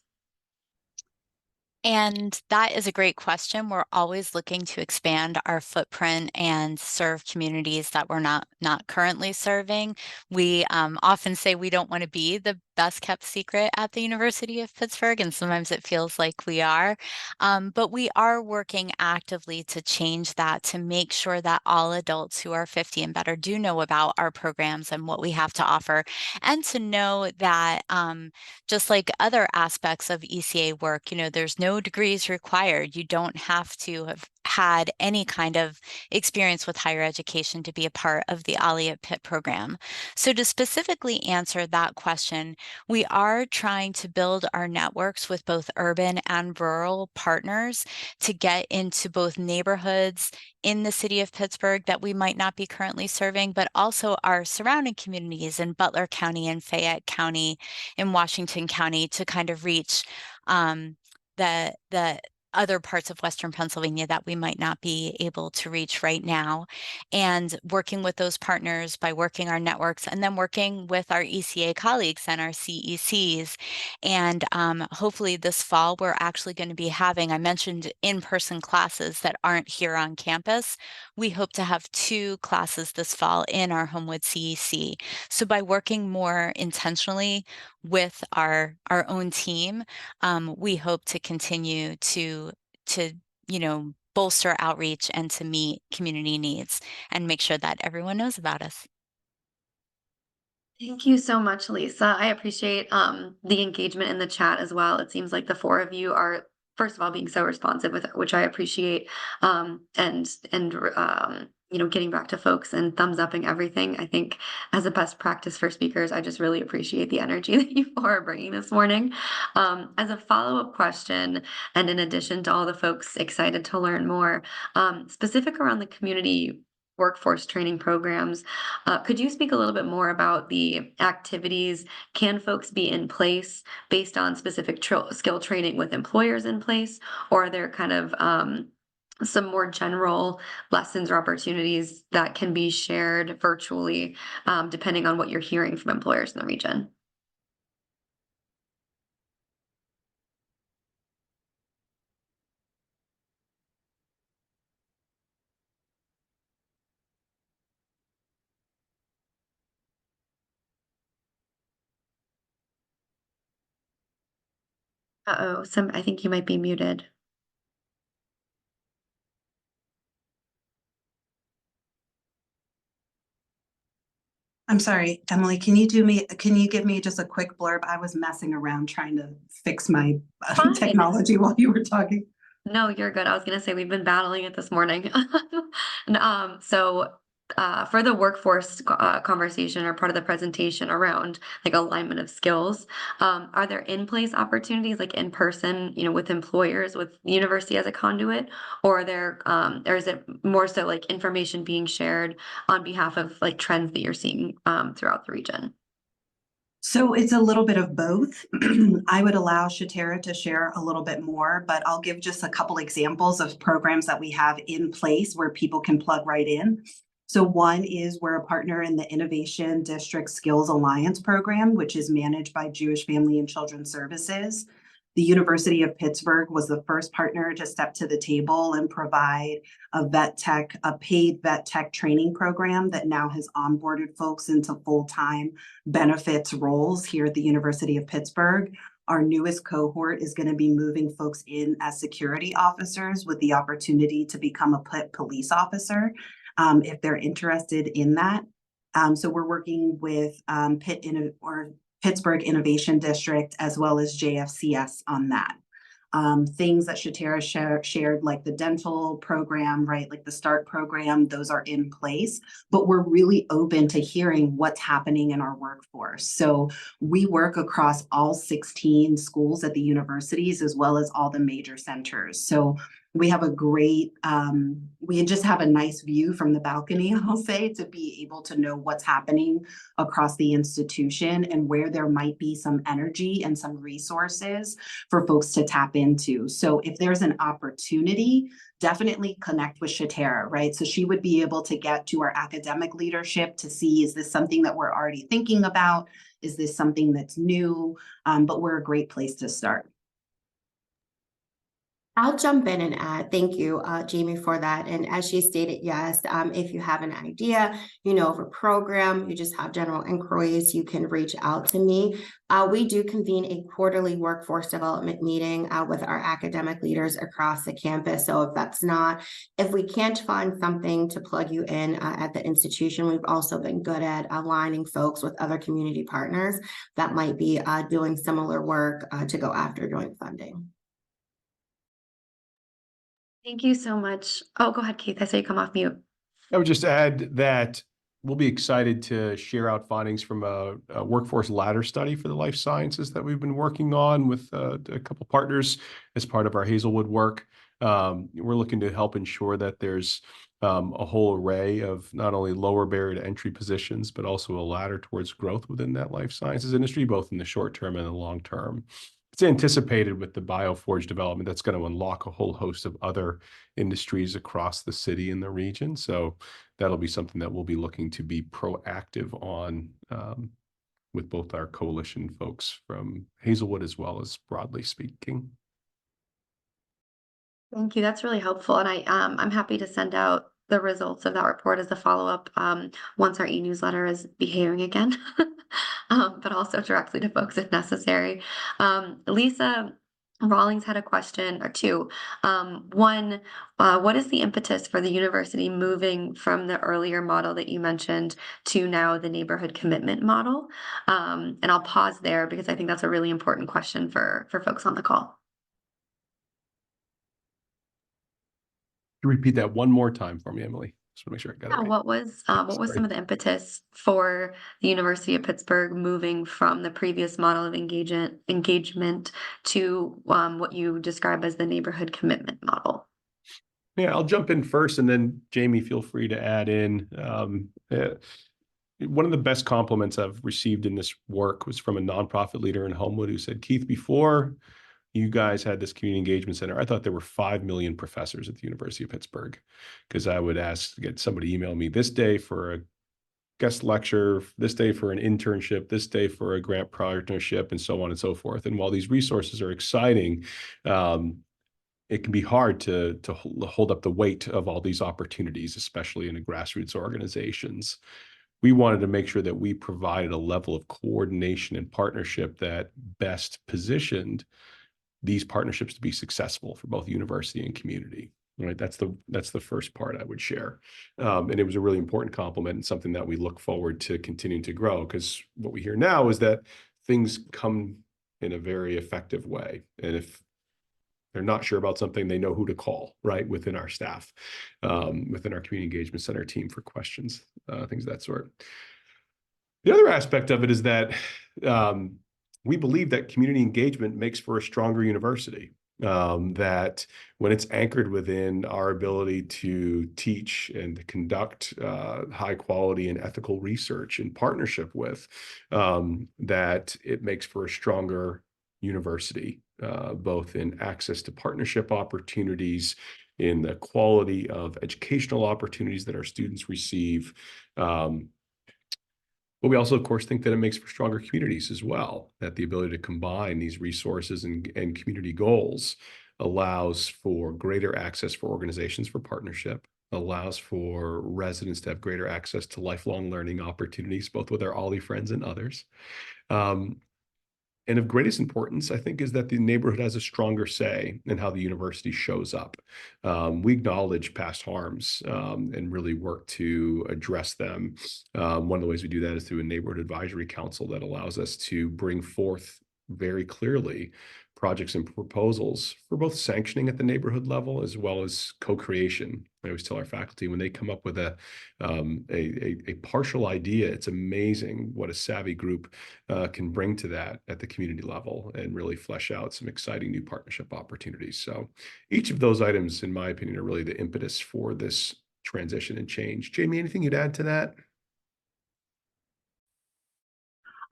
And that is a great question. We're always looking to expand our footprint and serve communities that we're not currently serving. We often say we don't want to be the best kept secret at the University of Pittsburgh, and sometimes it feels like we are. But we are working actively to change that, to make sure that all adults who are 50 and better do know about our programs and what we have to offer, and to know that just like other aspects of ECA work, there's no degrees required. You don't have to have had any kind of experience with higher education to be a part of the Ollie at Pitt program. So to specifically answer that question, we are trying to build our networks with both urban and rural partners to get into both neighborhoods in the city of Pittsburgh that we might not be currently serving, but also our surrounding communities in Butler County and Fayette County, in Washington County, to kind of reach the other parts of Western Pennsylvania that we might not be able to reach right now, and working with those partners by working our networks, and then working with our ECA colleagues and our CECs. And hopefully this fall, we're actually going to be having, I mentioned in-person classes that aren't here on campus. We hope to have 2 classes this fall in our Homewood CEC. So by working more intentionally with our own team, we hope to continue to bolster outreach and to meet community needs and make sure that everyone knows about us. Thank you so much, Lisa. I appreciate the engagement in the chat as well. It seems like the 4 of you are, first of all, being so responsive, with which I appreciate, and getting back to folks and thumbs upping everything. I think as a best practice for speakers, I just really appreciate the energy that you 4 are bringing this morning. As a follow-up question, and in addition to all the folks excited to learn more, specific around the community workforce training programs, could you speak a little bit more about the activities? Can folks be in place based on specific skill training with employers in place, or are there kind of some more general lessons or opportunities that can be shared virtually, depending on what you're hearing from employers in the region? Uh-oh, I think you might be muted. I'm sorry, Emily, can you give me just a quick blurb? I was messing around trying to fix my Fine. technology while you were talking. No, you're good. I was gonna say we've been battling it this morning. And, for the workforce conversation, or part of the presentation around like alignment of skills, are there in-place opportunities, like in person, with employers, with the university as a conduit, or are there, or is it more so like information being shared on behalf of like trends that you're seeing throughout the region? So it's a little bit of both. I would allow Shatara to share a little bit more, but I'll give just a couple examples of programs that we have in place where people can plug right in. So one is we're a partner in the Innovation District Skills Alliance program, which is managed by Jewish Family and Children's Services. The University of Pittsburgh was the first partner to step to the table and provide a paid vet tech training program that now has onboarded folks into full-time benefits roles here at the University of Pittsburgh. Our newest cohort is going to be moving folks in as security officers with the opportunity to become a police officer if they're interested in that. So we're working with Pittsburgh Innovation District as well as JFCS on that. Things that Shatara shared, like the dental program, right, like the START program, those are in place, but we're really open to hearing what's happening in our workforce. So we work across all 16 schools at the universities as well as all the major centers. So we have we just have a nice view from the balcony, I'll say, to be able to know what's happening across the institution and where there might be some energy and some resources for folks to tap into. So if there's an opportunity, definitely connect with Shatara, right? So she would be able to get to our academic leadership to see, is this something that we're already thinking about? Is this something that's new? But we're a great place to start. I'll jump in and add, thank you, Jamie, for that. And as she stated, yes, if you have an idea, of a program, you just have general inquiries, you can reach out to me. We do convene a quarterly workforce development meeting with our academic leaders across the campus. So if we can't find something to plug you in at the institution, we've also been good at aligning folks with other community partners that might be doing similar work to go after joint funding. Thank you so much. Oh, go ahead, Keith. I saw you come off mute. I would just add that we'll be excited to share out findings from a workforce ladder study for the life sciences that we've been working on with a couple partners as part of our Hazelwood work. We're looking to help ensure that there's a whole array of not only lower barrier to entry positions, but also a ladder towards growth within that life sciences industry, both in the short term and the long term. It's anticipated with the BioForge development that's going to unlock a whole host of other industries across the city and the region. So that'll be something that we'll be looking to be proactive on with both our coalition folks from Hazelwood as well as broadly speaking. Thank you. That's really helpful. And I'm happy to send out the results of that report as a follow-up once our e-newsletter is behaving again, but also directly to folks if necessary. Lisa Rawlings had a question or two. One, what is the impetus for the university moving from the earlier model that you mentioned to now the neighborhood commitment model? And I'll pause there because I think that's a really important question for folks on the call. Repeat that one more time for me, Emily. Just want to make sure I got it right. What was some of the impetus for the University of Pittsburgh moving from the previous model of engagement to what you describe as the neighborhood commitment model? Yeah, I'll jump in first, and then Jamie, feel free to add in. One of the best compliments I've received in this work was from a nonprofit leader in Homewood who said, Keith, before you guys had this community engagement center, I thought there were 5 million professors at the University of Pittsburgh, because I would get somebody email me this day for a guest lecture, this day for an internship, this day for a grant partnership, and so on and so forth. And while these resources are exciting, it can be hard to hold up the weight of all these opportunities, especially in the grassroots organizations. We wanted to make sure that we provided a level of coordination and partnership that best positioned these partnerships to be successful for both university and community. Right, that's the first part I would share, and it was a really important compliment and something that we look forward to continuing to grow. Because what we hear now is that things come in a very effective way, and if they're not sure about something, they know who to call, right, within our staff, within our community engagement center team for questions, things of that sort. The other aspect of it is that we believe that community engagement makes for a stronger university, that when it's anchored within our ability to teach and conduct high quality and ethical research in partnership with, that it makes for a stronger university, both in access to partnership opportunities, in the quality of educational opportunities that our students receive, But we also, of course, think that it makes for stronger communities as well, that the ability to combine these resources and community goals allows for greater access for organizations for partnership, allows for residents to have greater access to lifelong learning opportunities, both with our OLLI friends and others. And of greatest importance, I think, is that the neighborhood has a stronger say in how the university shows up. We acknowledge past harms and really work to address them. One of the ways we do that is through a neighborhood advisory council that allows us to bring forth very clearly projects and proposals for both sanctioning at the neighborhood level as well as co-creation. I always tell our faculty when they come up with a partial idea, it's amazing what a savvy group can bring to that at the community level and really flesh out some exciting new partnership opportunities. So each of those items, in my opinion, are really the impetus for this transition and change. Jamie, anything you'd add to that?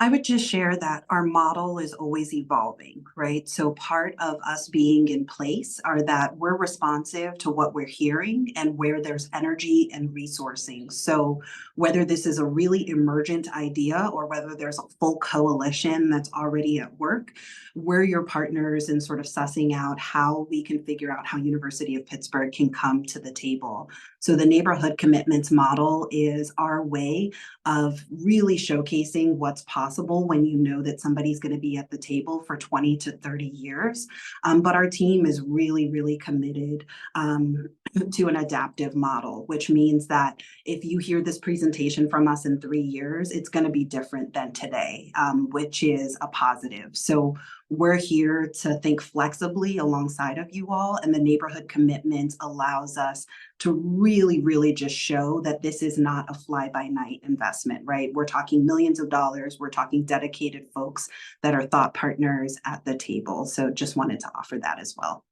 I would just share that our model is always evolving, right? So part of us being in place are that we're responsive to what we're hearing and where there's energy and resourcing. So whether this is a really emergent idea or whether there's a full coalition that's already at work, we're your partners in sort of sussing out how we can figure out how University of Pittsburgh can come to the table. So the neighborhood commitments model is our way of really showcasing what's possible when you know that somebody's going to be at the table for 20 to 30 years. But our team is really, really committed to an adaptive model, which means that if you hear this presentation from us in 3 years, it's going to be different than today, which is a positive. So we're here to think flexibly alongside of you all, and the neighborhood commitment allows us to really, really just show that this is not a fly-by-night investment, right? We're talking millions of dollars. We're talking dedicated folks that are thought partners at the table. So just wanted to offer that as well.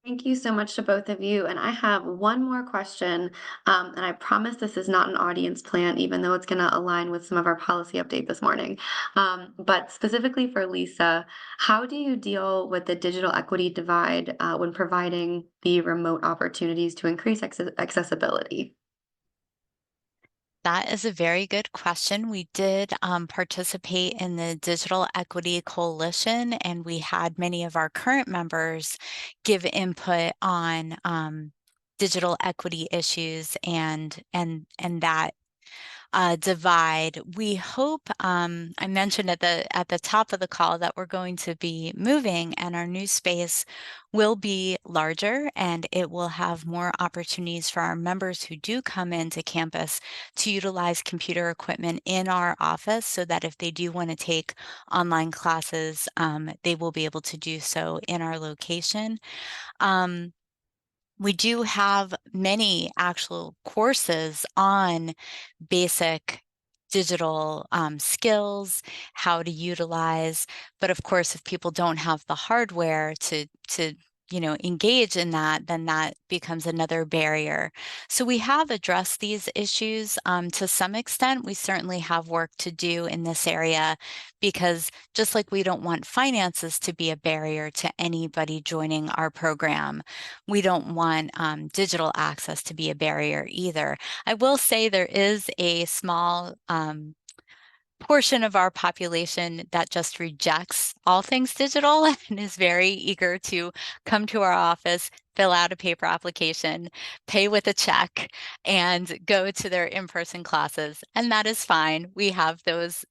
Thank you so much to both of you. And I have one more question. And I promise this is not an audience plan, even though it's going to align with some of our policy update this morning. But specifically for Lisa, how do you deal with the digital equity divide when providing the remote opportunities to increase accessibility? That is a very good question. We did participate in the Digital Equity Coalition, and we had many of our current members give input on digital equity issues and that divide. We hope, I mentioned at the top of the call that we're going to be moving, and our new space will be larger and it will have more opportunities for our members who do come into campus to utilize computer equipment in our office, so that if they do want to take online classes, they will be able to do so in our location. We do have many actual courses on basic digital skills, how to utilize, but of course, if people don't have the hardware to engage in that, then that becomes another barrier. So we have addressed these issues to some extent. We certainly have work to do in this area, because just like we don't want finances to be a barrier to anybody joining our program, we don't want digital access to be a barrier either. I will say there is a small portion of our population that just rejects all things digital and is very eager to come to our office, fill out a paper application, pay with a check, and go to their in-person classes. And that is fine. We have those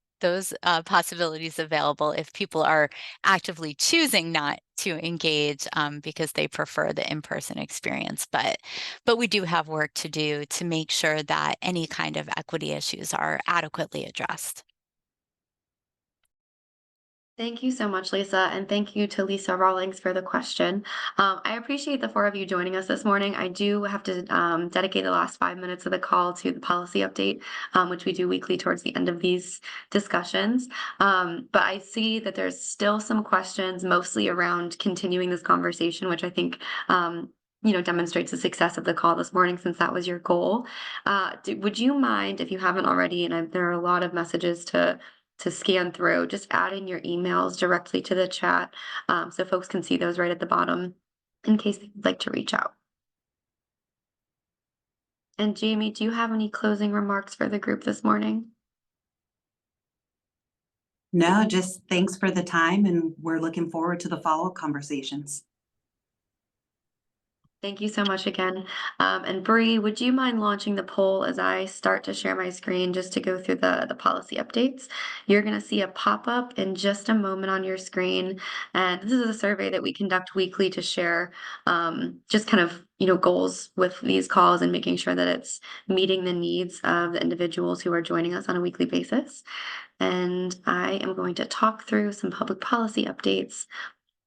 possibilities available if people are actively choosing not to engage because they prefer the in-person experience. But we do have work to do to make sure that any kind of equity issues are adequately addressed. Thank you so much, Lisa, and thank you to Lisa Rawlings for the question. I appreciate the 4 of you joining us this morning. I do have to dedicate the last 5 minutes of the call to the policy update, which we do weekly towards the end of these discussions. But I see that there's still some questions, mostly around continuing this conversation, which I think demonstrates the success of the call this morning, since that was your goal. Would you mind, if you haven't already, and there are a lot of messages to scan through, just adding your emails directly to the chat so folks can see those right at the bottom in case they'd like to reach out. And Jamie, do you have any closing remarks for the group this morning? No, just thanks for the time, and we're looking forward to the follow-up conversations. Thank you so much again. And Bree, would you mind launching the poll as I start to share my screen just to go through the policy updates? You're going to see a pop-up in just a moment on your screen. And this is a survey that we conduct weekly to share just kind of, goals with these calls and making sure that it's meeting the needs of the individuals who are joining us on a weekly basis. And I am going to talk through some public policy updates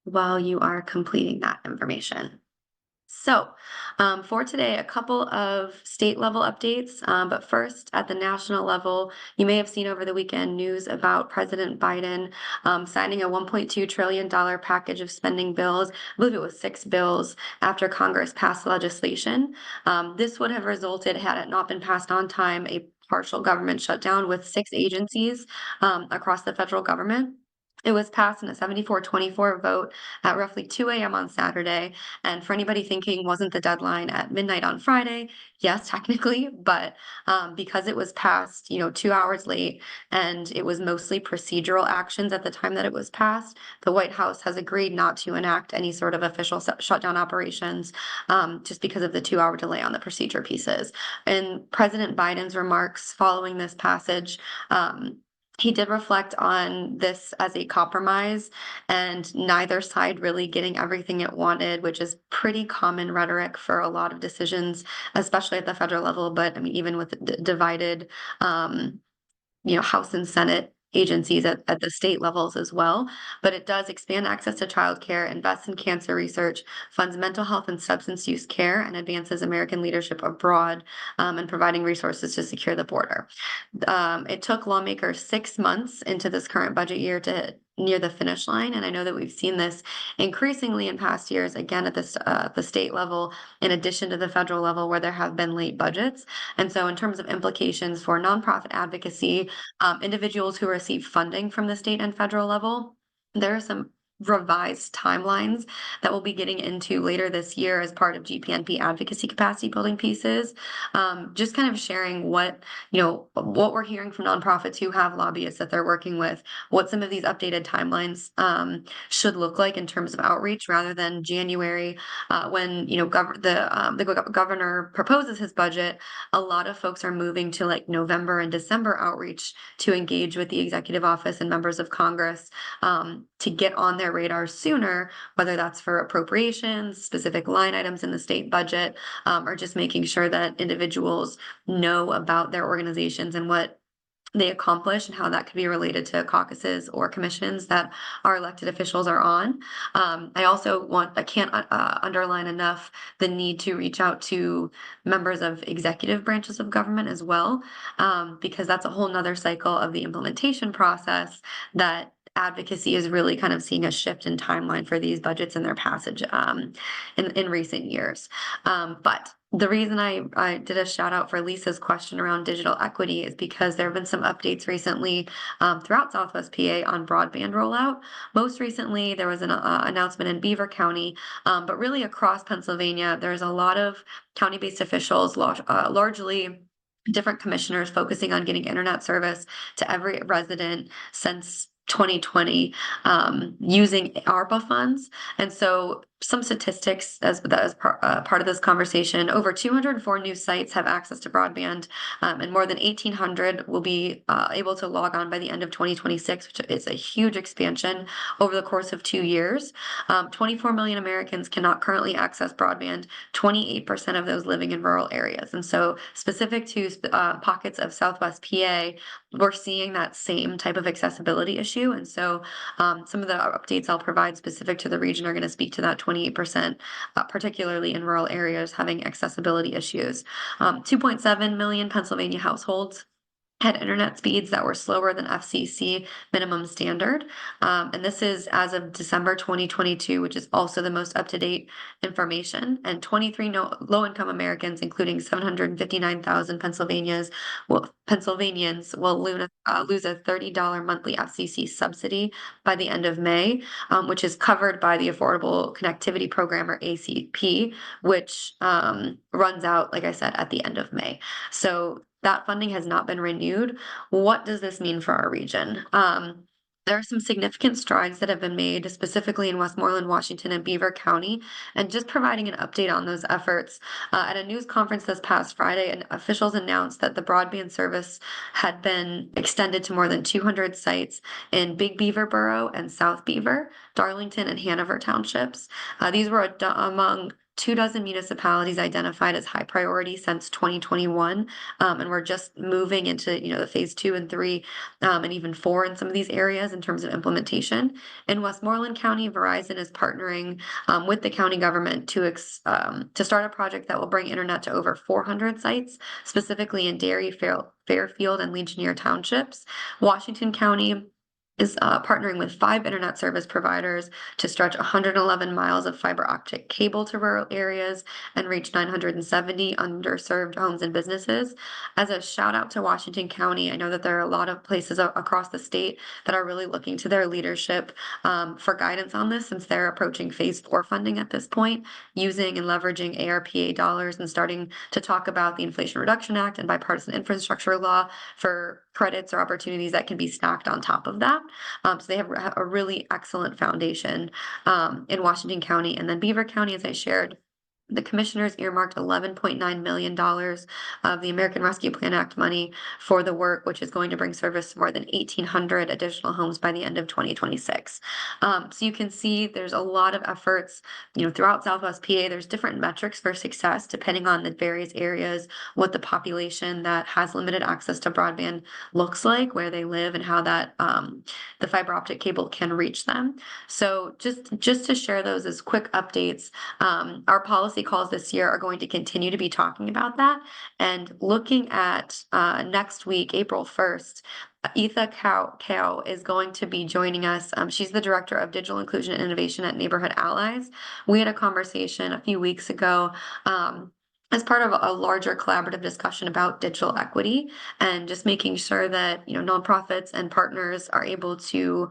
while you are completing that information. So, for today, a couple of state level updates. But first, at the national level, you may have seen over the weekend news about President Biden signing a $1.2 trillion package of spending bills. I believe it was 6 bills after Congress passed legislation. This would have resulted, had it not been passed on time, a partial government shutdown with 6 agencies across the federal government. It was passed in a 74-24 vote at roughly 2 a.m. on Saturday. And for anybody thinking, wasn't the deadline at midnight on Friday? Yes, technically, but because it was passed, 2 hours late, and it was mostly procedural actions at the time that it was passed, the White House has agreed not to enact any sort of official shutdown operations, just because of the 2-hour delay on the procedure pieces. In President Biden's remarks following this passage, he did reflect on this as a compromise and neither side really getting everything it wanted, which is pretty common rhetoric for a lot of decisions, especially at the federal level. But I mean, even with divided, House and Senate agencies at the state levels as well. But it does expand access to childcare, invest in cancer research, funds mental health and substance use care, and advances American leadership abroad, and providing resources to secure the border. It took lawmakers 6 months into this current budget year to near the finish line, and I know that we've seen this increasingly in past years, again at the state level, in addition to the federal level, where there have been late budgets. And so, in terms of implications for nonprofit advocacy, individuals who receive funding from the state and federal level, there are some revised timelines that we'll be getting into later this year as part of GPNP advocacy capacity building pieces. Just kind of sharing what we're hearing from nonprofits who have lobbyists that they're working with, what some of these updated timelines should look like in terms of outreach, rather than January when the governor proposes his budget. A lot of folks are moving to like November and December outreach to engage with the executive office and members of Congress to get on their radar sooner, whether that's for appropriations, specific line items in the state budget, or just making sure that individuals know about their organizations and what they accomplish and how that could be related to caucuses or commissions that our elected officials are on. I can't underline enough the need to reach out to members of executive branches of government as well, because that's a whole nother cycle of the implementation process that advocacy is really kind of seeing a shift in timeline for these budgets and their passage in recent years. But the reason I did a shout out for Lisa's question around digital equity is because there have been some updates recently throughout Southwest PA on broadband rollout. Most recently, there was an announcement in Beaver County, but really across Pennsylvania, there's a lot of county-based officials, largely different commissioners, focusing on getting internet service to every resident since 2020 using ARPA funds. And so some statistics as part of this conversation: over 204 new sites have access to broadband, and more than 1,800 will be able to log on by the end of 2026, which is a huge expansion over the course of 2 years. 24 million Americans cannot currently access broadband, 28% of those living in rural areas. And so specific to pockets of Southwest PA, we're seeing that same type of accessibility issue. And so some of the updates I'll provide specific to the region are going to speak to that 28%, particularly in rural areas having accessibility issues. 2.7 million Pennsylvania households had internet speeds that were slower than FCC minimum standard. And this is as of December 2022, which is also the most up-to-date information. And 23 low-income Americans, including 759,000 Pennsylvanians, will lose a $30 monthly FCC subsidy by the end of May, which is covered by the Affordable Connectivity Program, or ACP, which runs out, like I said, at the end of May. So that funding has not been renewed. What does this mean for our region? There are some significant strides that have been made, specifically in Westmoreland, Washington, and Beaver County, and just providing an update on those efforts. At a news conference this past Friday, and officials announced that the broadband service had been extended to more than 200 sites in Big Beaver Borough and South Beaver, Darlington, and Hanover townships. These were among 24 municipalities identified as high priority since 2021, and we're just moving into the phase 2 and 3, and even 4 in some of these areas in terms of implementation. In Westmoreland County, Verizon is partnering with the county government to start a project that will bring internet to over 400 sites, specifically in Dairy, Fairfield, and Legionnaire townships. Washington County is partnering with 5 internet service providers to stretch 111 miles of fiber optic cable to rural areas and reach 970 underserved homes and businesses. As a shout out to Washington County, I know that there are a lot of places across the state that are really looking to their leadership for guidance on this, since they're approaching phase 4 funding at this point, using and leveraging ARPA dollars and starting to talk about the Inflation Reduction Act and bipartisan infrastructure law for credits or opportunities that can be stacked on top of that. So they have a really excellent foundation in Washington County. And then Beaver County, as I shared, the commissioners earmarked $11.9 million of the American Rescue Plan Act money for the work, which is going to bring service to more than 1,800 additional homes by the end of 2026. So you can see there's a lot of efforts, throughout Southwest PA. There's different metrics for success depending on the various areas, what the population that has limited access to broadband looks like, where they live, and how that the fiber optic cable can reach them. So just to share those as quick updates, our policy calls this year are going to continue to be talking about that, and looking at next week, April 1st, Itha Cow is going to be joining us. She's the Director of Digital Inclusion and Innovation at Neighborhood Allies. We had a conversation a few weeks ago as part of a larger collaborative discussion about digital equity, and just making sure that nonprofits and partners are able to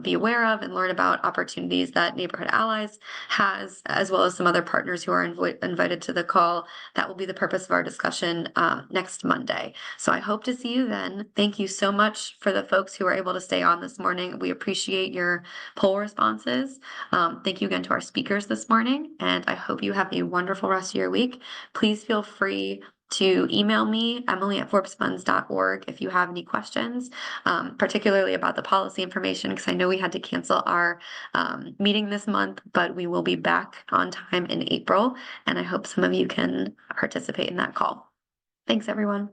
be aware of and learn about opportunities that Neighborhood Allies has, as well as some other partners who are invited to the call. That will be the purpose of our discussion next Monday. So I hope to see you then. Thank you so much for the folks who were able to stay on this morning. We appreciate your poll responses. Thank you again to our speakers this morning, and I hope you have a wonderful rest of your week. Please feel free to email me, Emily@forbesfunds.org, if you have any questions, particularly about the policy information, because I know we had to cancel our meeting this month, but we will be back on time in April, and I hope some of you can participate in that call. Thanks, everyone.